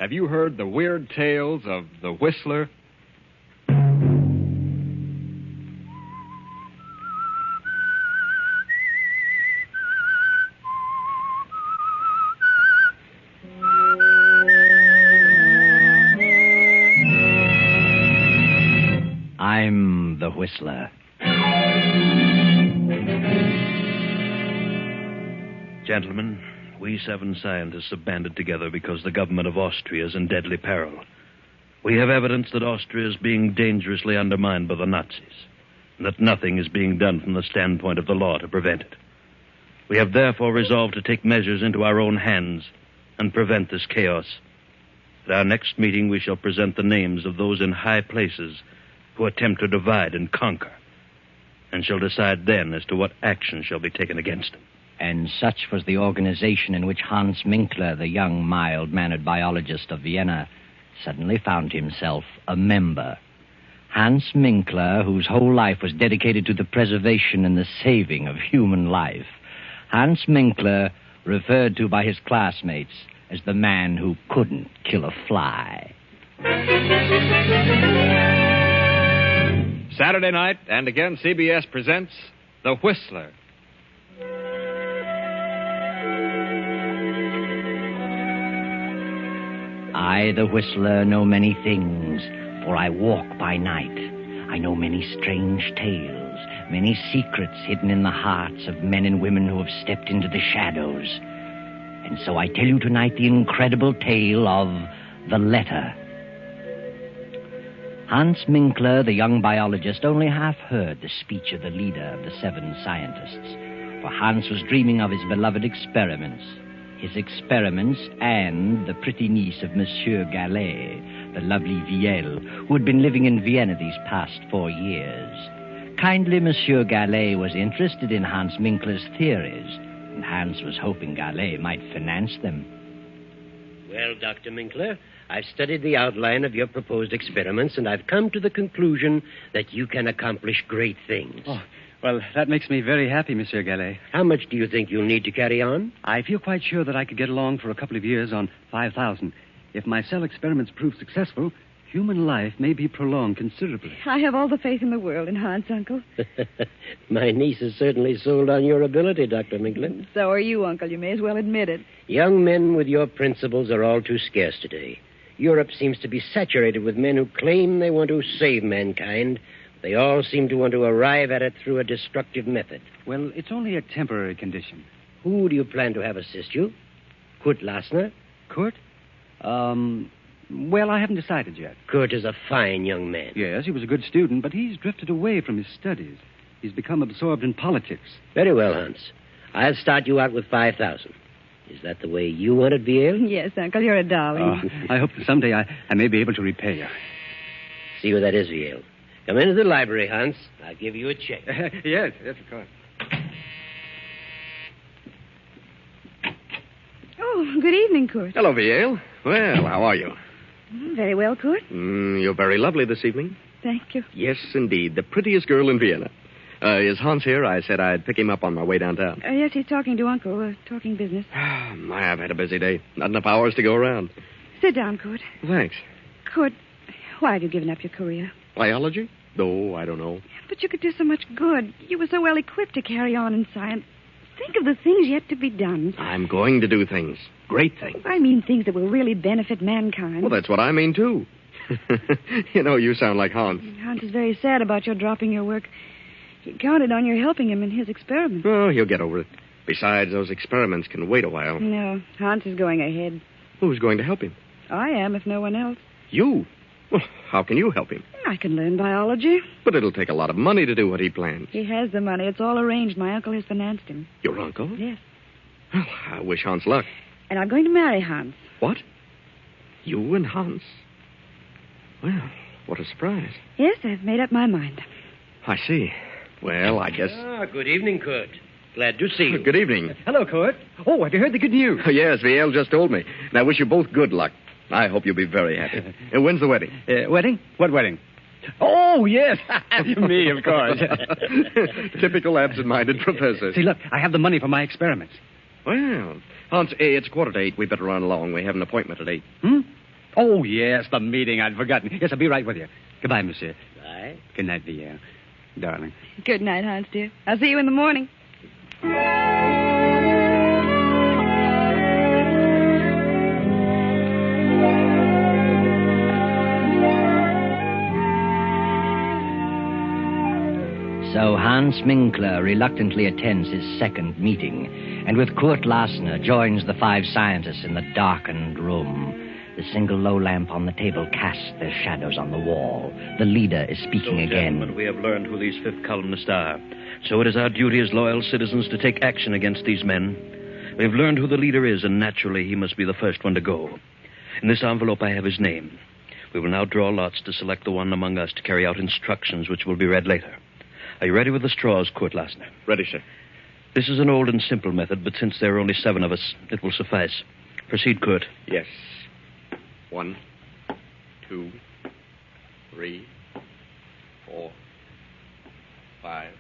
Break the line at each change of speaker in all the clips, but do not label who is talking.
Have you heard the weird tales of the Whistler?
I'm the Whistler.
Gentlemen, we 7 scientists have banded together because the government of Austria is in deadly peril. We have evidence that Austria is being dangerously undermined by the Nazis, and that nothing is being done from the standpoint of the law to prevent it. We have therefore resolved to take measures into our own hands and prevent this chaos. At our next meeting, we shall present the names of those in high places who attempt to divide and conquer, and shall decide then as to what action shall be taken against them.
And such was the organization in which Hans Minkler, the young, mild-mannered biologist of Vienna, suddenly found himself a member. Hans Minkler, whose whole life was dedicated to the preservation and the saving of human life. Hans Minkler, referred to by his classmates as the man who couldn't kill a fly.
Saturday night, and again CBS presents The Whistler.
I, the Whistler, know many things, for I walk by night. I know many strange tales, many secrets hidden in the hearts of men and women who have stepped into the shadows. And so I tell you tonight the incredible tale of The Letter. Hans Minkler, the young biologist, only half heard the speech of the leader of the 7 scientists, for Hans was dreaming of his beloved experiments. His experiments and the pretty niece of Monsieur Gallet, the lovely Viel, who had been living in Vienna these past 4 years. Kindly Monsieur Gallet was interested in Hans Minkler's theories, and Hans was hoping Gallet might finance them.
Well, Dr. Minkler, I've studied the outline of your proposed experiments, and I've come to the conclusion that you can accomplish great things.
Oh, well, that makes me very happy, Monsieur Gallet.
How much do you think you'll need to carry on?
I feel quite sure that I could get along for a couple of years on 5,000. If my cell experiments prove successful, human life may be prolonged considerably.
I have all the faith in the world in Hans, Uncle.
My niece is certainly sold on your ability, Dr. Minkler.
So are you, Uncle. You may as well admit it.
Young men with your principles are all too scarce today. Europe seems to be saturated with men who claim they want to save mankind. They all seem to want to arrive at it through a destructive method.
Well, it's only a temporary condition.
Who do you plan to have assist you? Kurt Lassner?
Kurt? Well, I haven't decided yet.
Kurt is a fine young man.
Yes, he was a good student, but he's drifted away from his studies. He's become absorbed in politics.
Very well, Hans. I'll start you out with 5,000. Is that the way you want it, Viel?
Yes, Uncle, you're a darling.
I hope that someday I may be able to repay you.
See where that is, Viel. Come into the library, Hans. I'll give you a check.
Yes, of course.
Oh, good evening, Kurt.
Hello, Viel. Well, how are you?
Very well, Kurt.
You're very lovely this evening.
Thank you.
Yes, indeed. The prettiest girl in Vienna. Is Hans here? I said I'd pick him up on my way downtown.
Yes, he's talking to Uncle, talking business.
I've had a busy day. Not enough hours to go around.
Sit down, Kurt.
Thanks.
Kurt, why have you given up your career?
Biology? Oh, I don't know.
But you could do so much good. You were so well equipped to carry on in science. Think of the things yet to be done.
I'm going to do things. Great things.
I mean things that will really benefit mankind.
Well, that's what I mean, too. You sound like Hans.
Hans is very sad about your dropping your work. He counted on your helping him in his experiments.
Oh, he'll get over it. Besides, those experiments can wait a while.
No, Hans is going ahead.
Who's going to help him?
I am, if no one else.
You? Well, how can you help him?
I can learn biology.
But it'll take a lot of money to do what he plans.
He has the money. It's all arranged. My uncle has financed him.
Your uncle?
Yes.
Well, I wish Hans luck.
And I'm going to marry Hans.
What? You and Hans? Well, what a surprise.
Yes, I've made up my mind.
I see. Well, I guess...
Good evening, Kurt. Glad to see you.
Good evening.
Hello, Kurt. Oh, have you heard the good news?
Yes, Viel just told me. And I wish you both good luck. I hope you'll be very happy. When's the wedding?
Wedding? What wedding? Oh, yes. Me, of course.
Typical absent-minded professor.
See, look, I have the money for my experiments.
Well, Hans, it's 7:45. We better run along. We have an appointment at 8.
Oh, yes, the meeting. I'd forgotten. Yes, I'll be right with you. Goodbye, monsieur.
Bye.
Good night, Vieille. Darling.
Good night, Hans, dear. I'll see you in the morning.
So Hans Minkler reluctantly attends his second meeting, and with Kurt Lassner joins the 5 scientists in the darkened room. The single low lamp on the table casts their shadows on the wall. The leader is speaking
So,
again.
gentlemen, we have learned who these fifth columnists are. So it is our duty as loyal citizens to take action against these men. We have learned who the leader is, and naturally he must be the first one to go. In this envelope I have his name. We will now draw lots to select the one among us to carry out instructions which will be read later. Are you ready with the straws, Kurt Lassner?
Ready, sir.
This is an old and simple method, but since there are only 7 of us, it will suffice. Proceed, Kurt.
Yes. 1, 2, 3, 4, 5,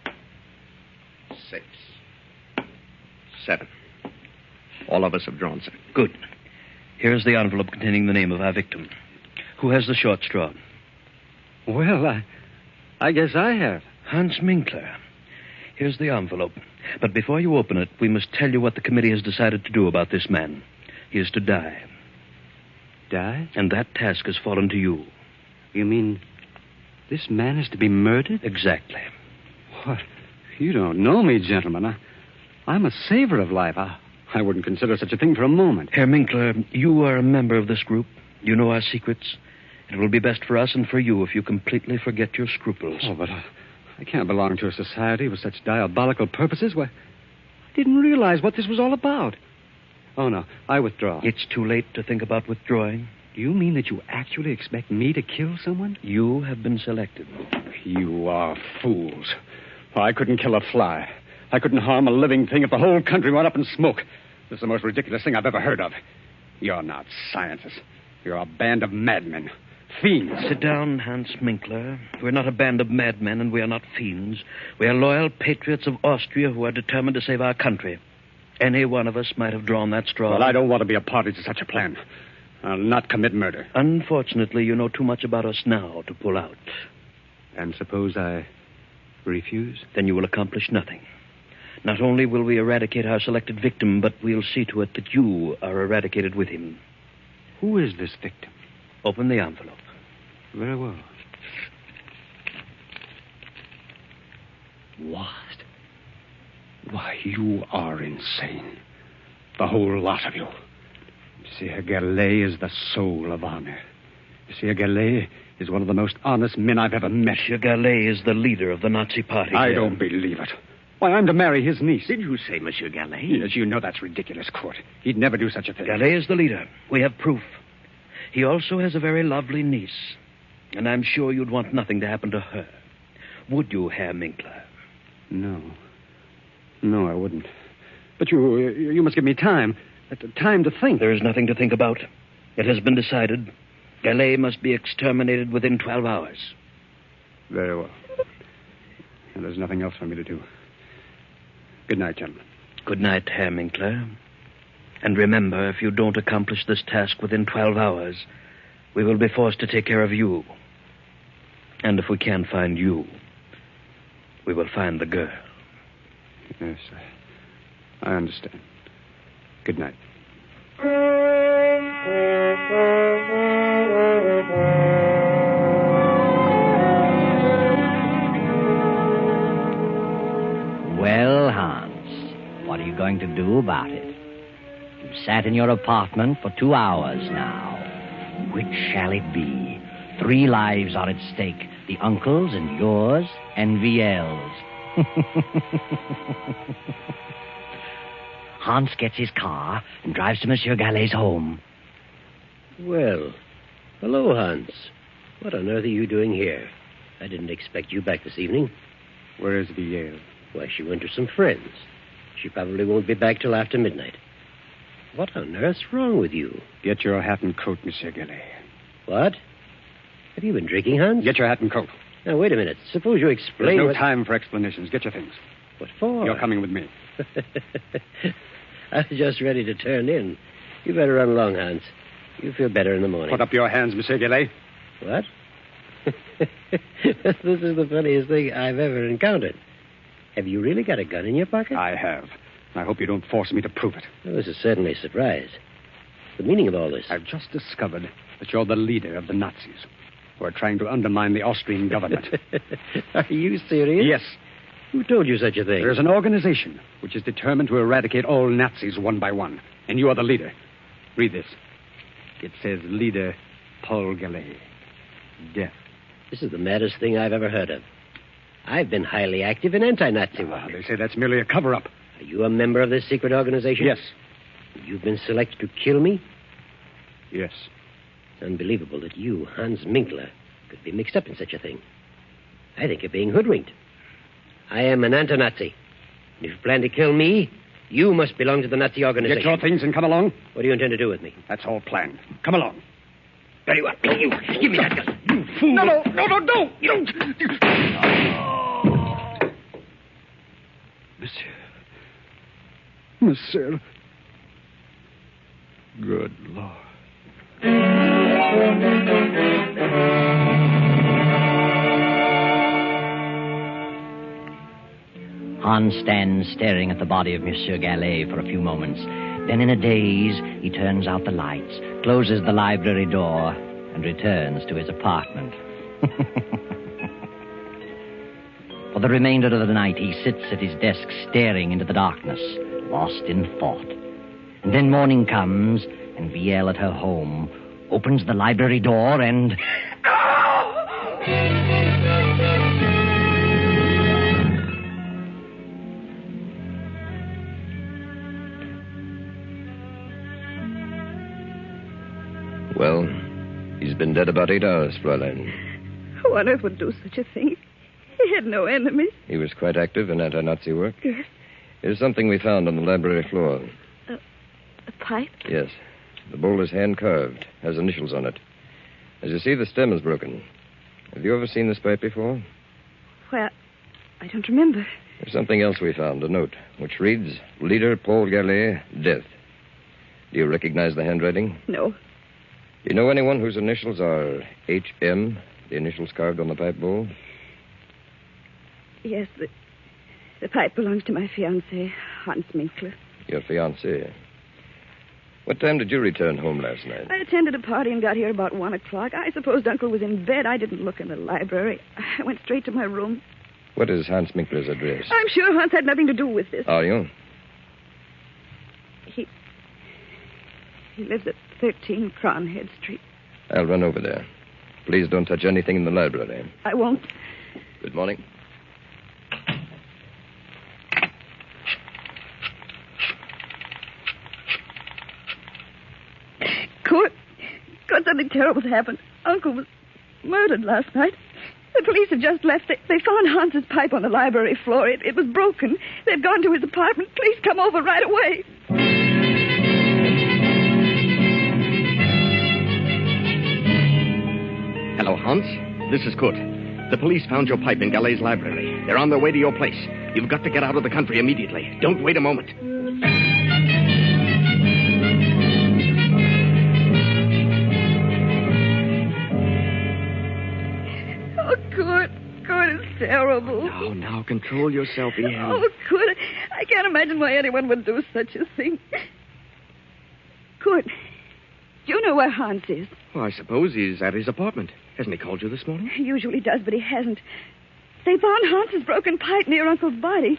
6, 7. All of us have drawn, sir.
Good. Here is the envelope containing the name of our victim. Who has the short straw?
Well, I guess I have.
Hans Minkler. Here's the envelope. But before you open it, we must tell you what the committee has decided to do about this man. He is to die.
Die?
And that task has fallen to you.
You mean this man is to be murdered?
Exactly.
What? You don't know me, gentlemen. I'm a saver of life. I wouldn't consider such a thing for a moment.
Herr Minkler, you are a member of this group. You know our secrets. It will be best for us and for you if you completely forget your scruples.
Oh, but I can't belong to a society with such diabolical purposes. Why, I didn't realize what this was all about. Oh, no, I withdraw.
It's too late to think about withdrawing.
Do you mean that you actually expect me to kill someone?
You have been selected.
You are fools. I couldn't kill a fly. I couldn't harm a living thing if the whole country went up in smoke. This is the most ridiculous thing I've ever heard of. You're not scientists. You're a band of madmen. Fiends.
Sit down, Hans Minkler. We're not a band of madmen, and we are not fiends. We are loyal patriots of Austria who are determined to save our country. Any one of us might have drawn that straw.
Well, I don't want to be a party to such a plan. I'll not commit murder.
Unfortunately, you know too much about us now to pull out.
And suppose I refuse?
Then you will accomplish nothing. Not only will we eradicate our selected victim, but we'll see to it that you are eradicated with him.
Who is this victim?
Open the envelope.
Very well.
What?
Why, you are insane. The whole lot of you. Monsieur Gallet is the soul of honor. Monsieur Gallet is one of the most honest men I've ever met.
Monsieur Gallet is the leader of the Nazi party.
I don't believe it. Why, I'm to marry his niece.
Did you say Monsieur Gallet?
Yes, you know that's ridiculous, Court. He'd never do such a thing.
Gallet is the leader. We have proof. He also has a very lovely niece. And I'm sure you'd want nothing to happen to her. Would you, Herr Minkler?
No. No, I wouldn't. But you must give me time. Time to think.
There is nothing to think about. It has been decided. Gallet must be exterminated within 12 hours.
Very well. And there's nothing else for me to do. Good night, gentlemen.
Good night, Herr Minkler. And remember, if you don't accomplish this task within 12 hours, we will be forced to take care of you. And if we can't find you, we will find the girl.
Yes, I understand. Good night.
Well, Hans, what are you going to do about it? You've sat in your apartment for 2 hours now. Which shall it be? 3 lives are at stake. The uncle's and yours and Viel's. Hans gets his car and drives to Monsieur Gallet's home.
Well, hello, Hans. What on earth are you doing here? I didn't expect you back this evening.
Where is Viel?
Why, she went to some friends. She probably won't be back till after midnight. What on earth's wrong with you?
Get your hat and coat, Monsieur Gallet.
What? Have you been drinking, Hans?
Get your hat and coat.
Now, wait a minute. Suppose you explain
There's no time for explanations. Get your things.
What for?
You're coming with me.
I was just ready to turn in. You better run along, Hans. You feel better in the morning.
Put up your hands, Monsieur Gillet.
What? This is the funniest thing I've ever encountered. Have you really got a gun in your pocket?
I have. I hope you don't force me to prove it.
Well, this is certainly a surprise. The meaning of all this?
I've just discovered that you're the leader of the Nazis who are trying to undermine the Austrian government.
Are you serious?
Yes.
Who told you such a thing?
There's an organization which is determined to eradicate all Nazis one by one. And you are the leader. Read this. It says leader Paul Gallet. Death.
This is the maddest thing I've ever heard of. I've been highly active in anti-Nazi work.
They say that's merely a cover-up.
Are you a member of this secret organization?
Yes.
You've been selected to kill me?
Yes.
It's unbelievable that you, Hans Minkler, could be mixed up in such a thing. I think you're being hoodwinked. I am an anti-Nazi. And if you plan to kill me, you must belong to the Nazi organization.
Get your things and come along.
What do you intend to do with me?
That's all planned. Come along.
Very well. You, give me that gun.
You fool. No. You don't. Monsieur. Good Lord.
Hans stands staring at the body of Monsieur Gallet for a few moments. Then, in a daze, he turns out the lights, closes the library door, and returns to his apartment. For the remainder of the night, he sits at his desk staring into the darkness, lost in thought. And then morning comes, and Viel at her home opens the library door and...
Well, he's been dead about 8 hours, Fräulein.
Who on earth would do such a thing? He had no enemies.
He was quite active in anti-Nazi work.
Yes.
Here's something we found on the library floor.
A pipe?
Yes. The bowl is hand-carved, has initials on it. As you see, the stem is broken. Have you ever seen this pipe before?
Well, I don't remember.
There's something else we found, a note, which reads, Leader Paul Gallet, death. Do you recognize the handwriting?
No.
Do you know anyone whose initials are HM, the initials carved on the pipe bowl?
Yes, the pipe belongs to my fiancé, Hans Minkler.
Your fiancé. What time did you return home last night?
I attended a party and got here about 1 o'clock. I supposed Uncle was in bed. I didn't look in the library. I went straight to my room.
What is Hans Minkler's address?
I'm sure Hans had nothing to do with this.
Are you?
He lives at 13 Cronhead Street.
I'll run over there. Please don't touch anything in the library.
I won't.
Good morning.
Kurt, something terrible's happened. Uncle was murdered last night. The police have just left. They found Hans's pipe on the library floor. It was broken. They've gone to his apartment. Please come over right away.
Hello, Hans. This is Kurt. The police found your pipe in Gallet's library. They're on their way to your place. You've got to get out of the country immediately. Don't wait a moment.
Oh, Kurt, it's terrible.
Now, control yourself, Ian.
Oh, Kurt, I can't imagine why anyone would do such a thing. Kurt, do you know where Hans is?
Well, I suppose he's at his apartment. Hasn't he called you this morning?
He usually does, but he hasn't. They found Hans's broken pipe near Uncle's body.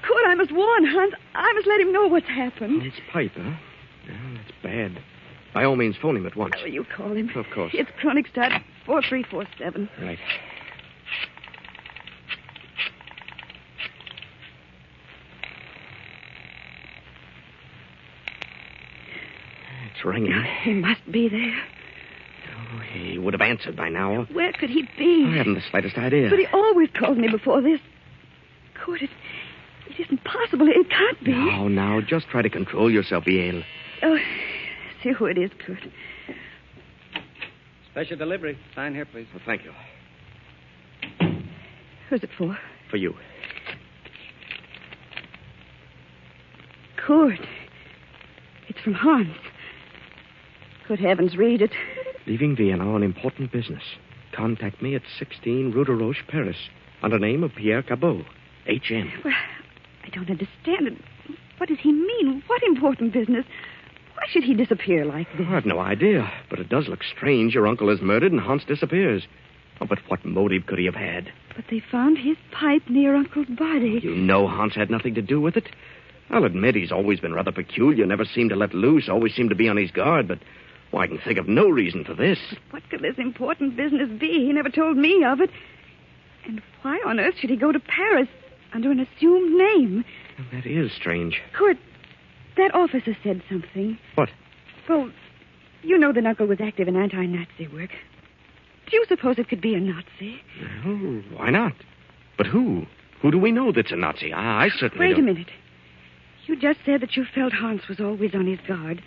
Kurt, I must warn Hans. I must let him know what's happened.
Hans' pipe, huh? Yeah, that's bad. By all means, phone him at once.
Oh, you call him.
Of course.
It's Kronigstadt 4347.
Right. It's ringing.
He must be there.
Oh, he would have answered by now.
Where could he be?
I haven't the slightest idea.
But he always calls me before this. Kurt, it isn't possible. It can't be.
Now, just try to control yourself, Yale.
Oh, see who it is, Kurt.
Special delivery. Sign here, please.
Well, thank you.
Who's it for?
For you.
Kurt. It's from Hans. Good heavens, read it.
Leaving Vienna on important business. Contact me at 16 Rue de Roche, Paris, under name of Pierre Cabot, H.M.
Well, I don't understand it. What does he mean? What important business? Why should he disappear like this?
I've no idea, but it does look strange. Your uncle is murdered and Hans disappears. Oh, but what motive could he have had?
But they found his pipe near Uncle's body.
You know Hans had nothing to do with it. I'll admit he's always been rather peculiar, never seemed to let loose, always seemed to be on his guard, but I can think of no reason for this.
But what could this important business be? He never told me of it. And why on earth should he go to Paris under an assumed name?
Well, that is strange.
Kurt, that officer said something.
What?
Well, you know that Uncle was active in anti-Nazi work. Do you suppose it could be a Nazi?
Well, why not? But who? Who do we know that's a Nazi? I certainly
Wait
don't.
a minute. You just said that you felt Hans was always on his guard.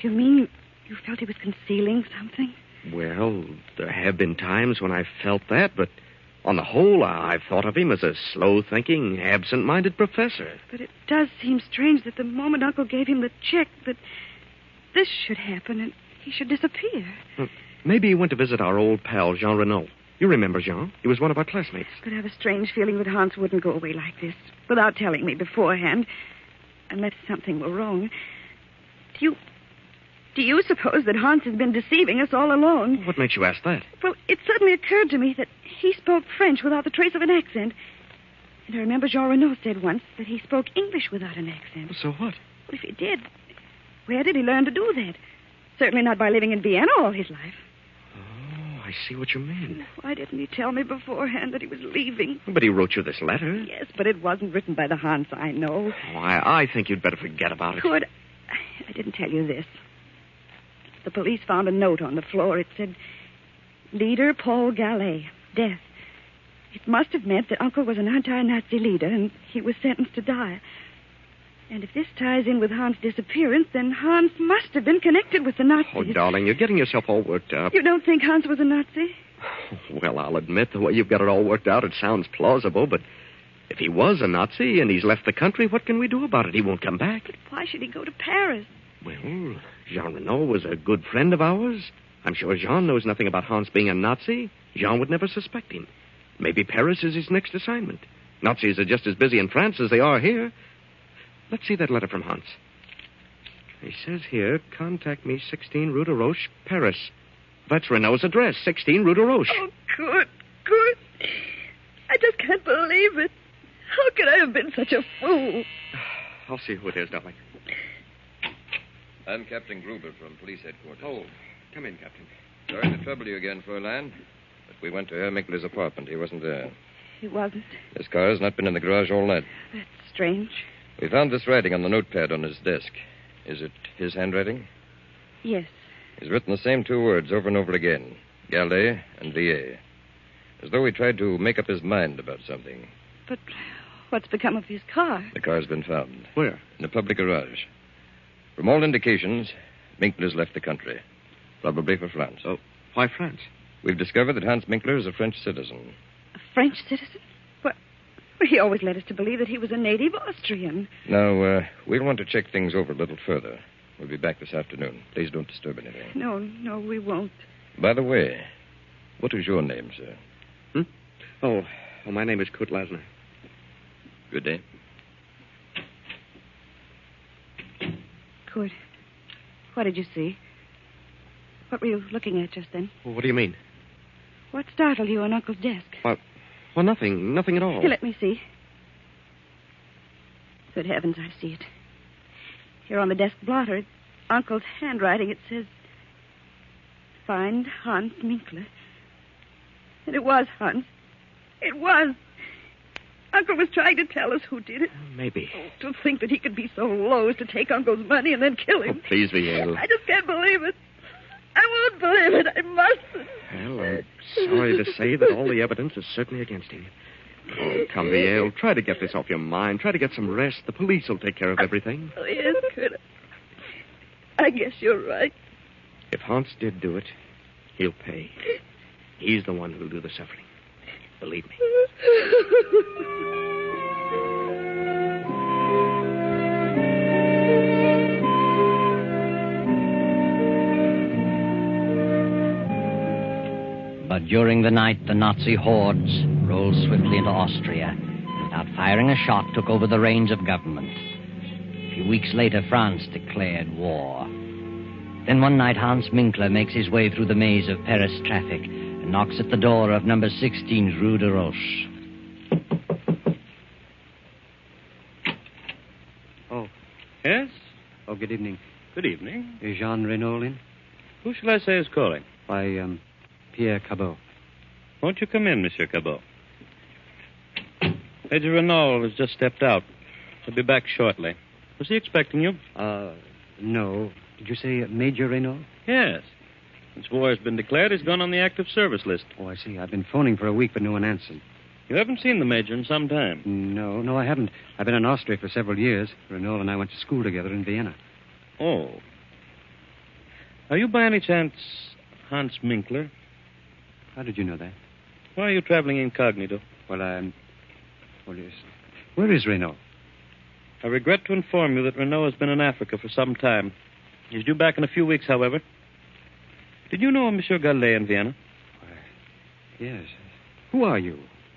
Do you mean you felt he was concealing something?
Well, there have been times when I've felt that, but on the whole, I've thought of him as a slow-thinking, absent-minded professor.
But it does seem strange that the moment Uncle gave him the check, that this should happen and he should disappear.
Well, maybe he went to visit our old pal, Jean Renault. You remember Jean? He was one of our classmates.
But I have a strange feeling that Hans wouldn't go away like this, without telling me beforehand, unless something were wrong. Do you suppose that Hans has been deceiving us all along?
What makes you ask that?
Well, it suddenly occurred to me that he spoke French without the trace of an accent. And I remember Jean Renault said once that he spoke English without an accent.
So what?
Well, if he did, where did he learn to do that? Certainly not by living in Vienna all his life.
Oh, I see what you mean.
Why didn't he tell me beforehand that he was leaving?
But he wrote you this letter.
Yes, but it wasn't written by the Hans I know.
Oh, I think you'd better forget about it.
Good. I didn't tell you this. The police found a note on the floor. It said, Leader Paul Gallet, death. It must have meant that Uncle was an anti-Nazi leader and he was sentenced to die. And if this ties in with Hans' disappearance, then Hans must have been connected with the Nazis.
Oh, darling, you're getting yourself all worked up.
You don't think Hans was a Nazi?
Well, I'll admit the way you've got it all worked out, it sounds plausible, but if he was a Nazi and he's left the country, what can we do about it? He won't come back.
But why should he go to Paris?
Well, Jean Renault was a good friend of ours. I'm sure Jean knows nothing about Hans being a Nazi. Jean would never suspect him. Maybe Paris is his next assignment. Nazis are just as busy in France as they are here. Let's see that letter from Hans. He says here, contact me 16 Rue de Roche, Paris. That's Renault's address, 16 Rue de Roche.
Oh, good. I just can't believe it. How could I have been such a fool?
I'll see who it is, darling.
I'm Captain Gruber from police headquarters.
Oh, come in, Captain.
Sorry to trouble you again, Fräulein, but we went to Herr Minkler's apartment. He wasn't there.
He wasn't.
His car has not been in the garage all night.
That's strange.
We found this writing on the notepad on his desk. Is it his handwriting?
Yes.
He's written the same two words over and over again, Gallet and Villiers, as though he tried to make up his mind about something.
But what's become of his car?
The car's been found.
Where?
In a public garage. From all indications, Minkler's left the country, probably for France.
Oh, why France?
We've discovered that Hans Minkler is a French citizen.
A French citizen? Well, he always led us to believe that he was a native Austrian.
Now, we'll want to check things over a little further. We'll be back this afternoon. Please don't disturb anything.
No, we won't.
By the way, what is your name, sir?
Oh, my name is Kurt Lasner.
Good day.
Kurt, what did you see? What were you looking at just then?
Well, what do you mean?
What startled you on Uncle's desk?
Well, nothing at all.
Here, let me see. Good heavens, I see it. Here on the desk blotter, it's Uncle's handwriting. It says, Find Hans Minkler. And it was Hans. It was. Uncle was trying to tell us who did it.
Maybe.
Oh, to think that he could be so low as to take Uncle's money and then kill him.
Oh, please, Viel.
I just can't believe it. I won't believe it. I mustn't.
Well, I'm sorry to say that all the evidence is certainly against him. Oh, come, Viel. Try to get this off your mind. Try to get some rest. The police will take care of everything.
Oh, yes, good. I guess you're right.
If Hans did do it, he'll pay. He's the one who'll do the suffering. Believe me.
But during the night, the Nazi hordes rolled swiftly into Austria. Without firing a shot, took over the reins of government. A few weeks later, France declared war. Then one night, Hans Minkler makes his way through the maze of Paris traffic and knocks at the door of number 16 Rue de Roche.
Oh.
Yes?
Oh, good evening.
Good evening.
Is Jean Renault in?
Who shall I say is calling?
By, Pierre Cabot.
Won't you come in, Monsieur Cabot? Major Renault has just stepped out. He'll be back shortly. Was he expecting you?
No. Did you say Major Renault?
Yes. Since war has been declared, he's gone on the active service list.
Oh, I see. I've been phoning for a week, but no one answered.
You haven't seen the Major in some time.
No, I haven't. I've been in Austria for several years. Renault and I went to school together in Vienna.
Oh. Are you by any chance Hans Minkler?
How did you know that?
Why are you traveling incognito?
Well, yes. Where is Renault?
I regret to inform you that Renault has been in Africa for some time. He's due back in a few weeks, however. Did you know Monsieur Gallet in Vienna?
Yes. Who are you?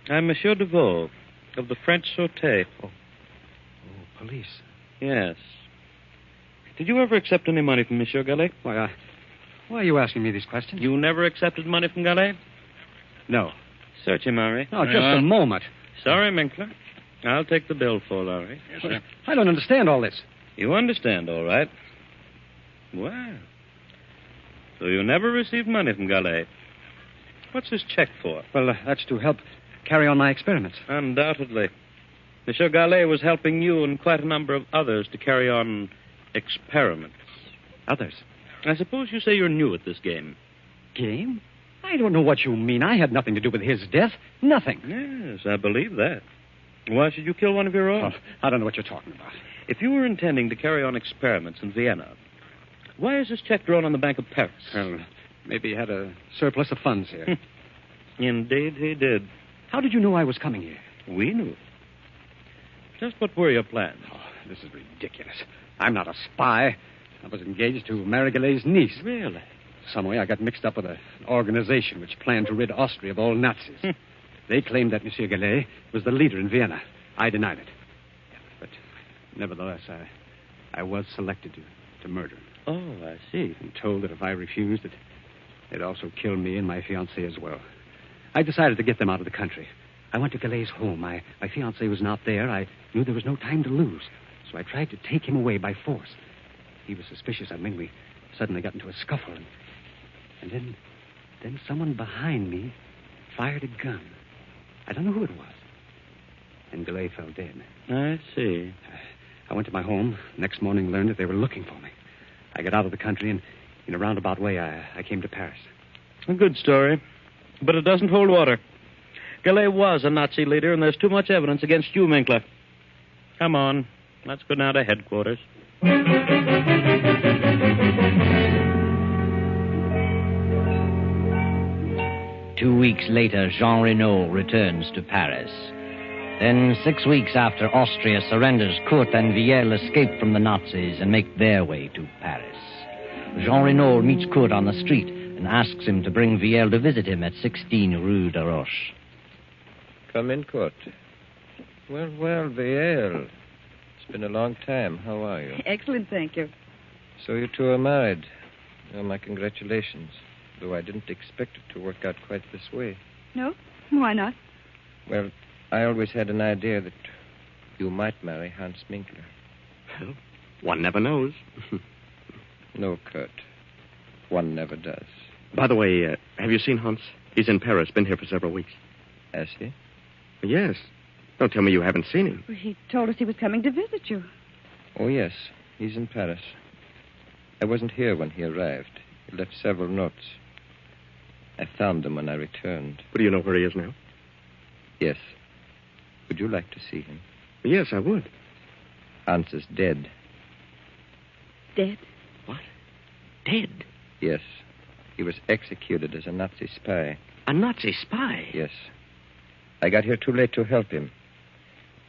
I'm Monsieur Deveau, of the French Sûreté.
Oh, police.
Yes. Did you ever accept any money from Monsieur Gallet?
Why are you asking me these questions?
You never accepted money from Gallet?
No.
Search him, Henri.
No, just a moment.
Sorry, Minkler. I'll take the bill for Henri.
Yes, sir.
I don't understand all this.
You understand, all right. Well, so you never received money from Gallet. What's this check for?
Well, that's to help carry on my experiments.
Undoubtedly. Monsieur Gallet was helping you and quite a number of others to carry on experiments.
Others?
I suppose you say you're new at this game.
Game? I don't know what you mean. I had nothing to do with his death. Nothing.
Yes, I believe that. Why should you kill one of your own?
Oh, I don't know what you're talking about.
If you were intending to carry on experiments in Vienna, why is this check drawn on the Bank of Paris?
Well, maybe he had a surplus of funds here.
Indeed, he did.
How did you know I was coming here?
We knew. Just what were your plans?
Oh, this is ridiculous. I'm not a spy. I was engaged to marry Gallet's niece.
Really?
Some way I got mixed up with an organization which planned to rid Austria of all Nazis. They claimed that Monsieur Gallet was the leader in Vienna. I denied it. But nevertheless, I was selected to murder him.
Oh, I see.
And told that if I refused, they'd also kill me and my fiancée as well. I decided to get them out of the country. I went to Gallet's home. My fiancée was not there. I knew there was no time to lose. So I tried to take him away by force. He was suspicious of me. We suddenly got into a scuffle. And then someone behind me fired a gun. I don't know who it was. And Gallet fell dead.
I see.
I went to my home. Next morning, learned that they were looking for me. I got out of the country, and in a roundabout way, I came to Paris.
A good story. But it doesn't hold water. Gallet was a Nazi leader, and there's too much evidence against you, Minkler. Come on. Let's go now to headquarters.
2 weeks later, Jean Renault returns to Paris. Then, 6 weeks after Austria surrenders, Kurt and Viel escape from the Nazis and make their way to Paris. Jean Renault meets Kurt on the street and asks him to bring Viel to visit him at 16 Rue de Roche.
Come in, Kurt. Well, Viel. It's been a long time. How are you?
Excellent, thank you.
So you two are married. Oh, my congratulations. Though I didn't expect it to work out quite this way.
No? Why not?
Well, I always had an idea that you might marry Hans Minkler.
Well, one never knows.
No, Kurt. One never does.
By the way, have you seen Hans? He's in Paris, been here for several weeks.
Has he?
Yes. Don't tell me you haven't seen him.
He told us he was coming to visit you.
Oh, yes. He's in Paris. I wasn't here when he arrived. He left several notes. I found them when I returned.
But do you know where he is now?
Yes. Would you like to see him?
Yes, I would.
Hans is dead.
Dead?
What? Dead?
Yes. He was executed as a Nazi spy.
A Nazi spy?
Yes. I got here too late to help him.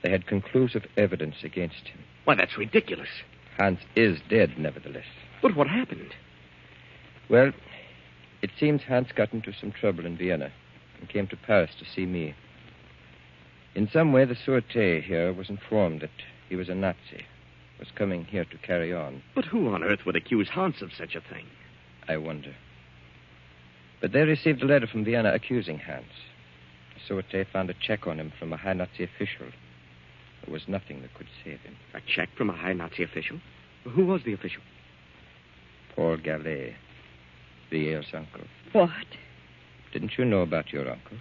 They had conclusive evidence against him.
Why, that's ridiculous.
Hans is dead, nevertheless.
But what happened?
Well, It seems Hans got into some trouble in Vienna and came to Paris to see me. In some way, the Sûreté here was informed that he was a Nazi, was coming here to carry on.
But who on earth would accuse Hans of such a thing?
I wonder. But they received a letter from Vienna accusing Hans. The Sûreté found a check on him from a high Nazi official. There was nothing that could save him.
A check from a high Nazi official? Who was the official?
Paul Gallet, Viel's uncle.
What?
Didn't you know about your uncle?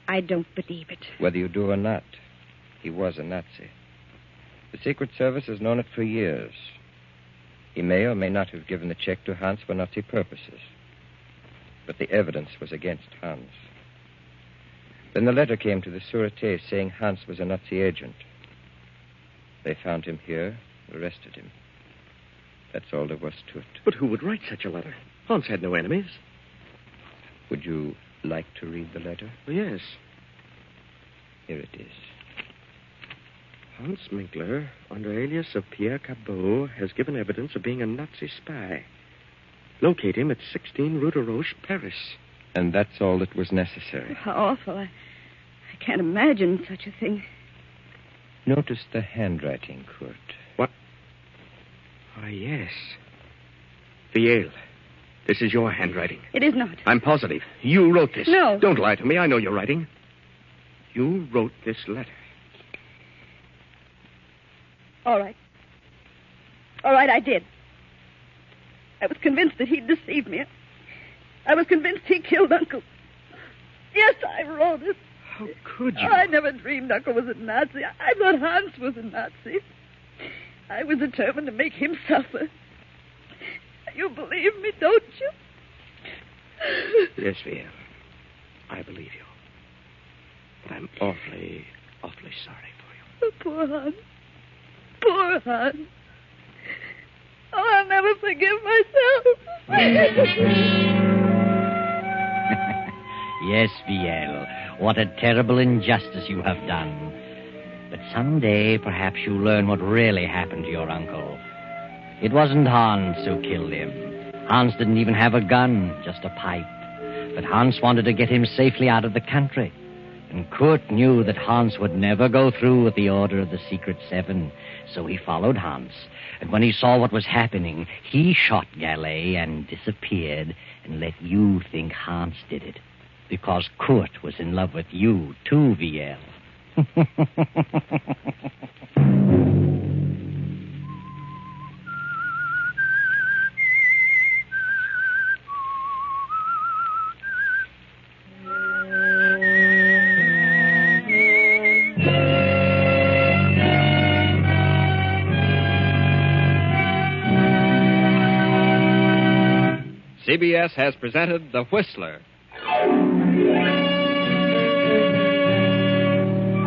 I don't believe it.
Whether you do or not, he was a Nazi. The Secret Service has known it for years. He may or may not have given the check to Hans for Nazi purposes. But the evidence was against Hans. Then the letter came to the Sûreté saying Hans was a Nazi agent. They found him here, arrested him. That's all there was to it.
But who would write such a letter? Hans had no enemies.
Would you like to read the letter?
Oh, yes.
Here it is.
Hans Minkler, under alias of Pierre Cabot, has given evidence of being a Nazi spy. Locate him at 16 Rue de Roche, Paris.
And that's all that was necessary.
How awful. I can't imagine such a thing.
Notice the handwriting, Kurt.
What? Ah, yes. Viel. This is your handwriting.
It is not.
I'm positive. You wrote this.
No.
Don't lie to me. I know your writing. You wrote this letter.
All right. All right, I did. I was convinced that he'd deceived me. I was convinced he killed Uncle. Yes, I wrote it.
How could you?
I never dreamed Uncle was a Nazi. I thought Hans was a Nazi. I was determined to make him suffer. You believe me, don't you?
Yes, Viel. I believe you. But I'm awfully, awfully sorry for you.
Oh, poor Hans. Poor Hans. Oh, I'll never forgive myself.
Yes, Viel. What a terrible injustice you have done. But someday, perhaps you'll learn what really happened to your uncle. It wasn't Hans who killed him. Hans didn't even have a gun, just a pipe. But Hans wanted to get him safely out of the country. And Kurt knew that Hans would never go through with the order of the Secret Seven. So he followed Hans. And when he saw what was happening, he shot Gallet and disappeared and let you think Hans did it. Because Kurt was in love with you, too, Viel.
CBS has presented The Whistler.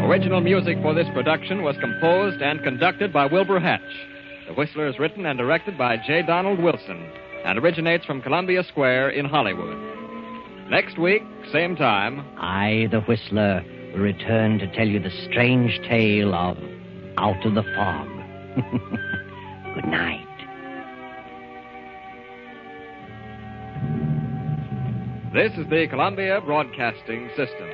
Original music for this production was composed and conducted by Wilbur Hatch. The Whistler is written and directed by J. Donald Wilson and originates from Columbia Square in Hollywood. Next week, same time,
I, the Whistler, will return to tell you the strange tale of Out of the Fog. Good night.
this is the Columbia Broadcasting System.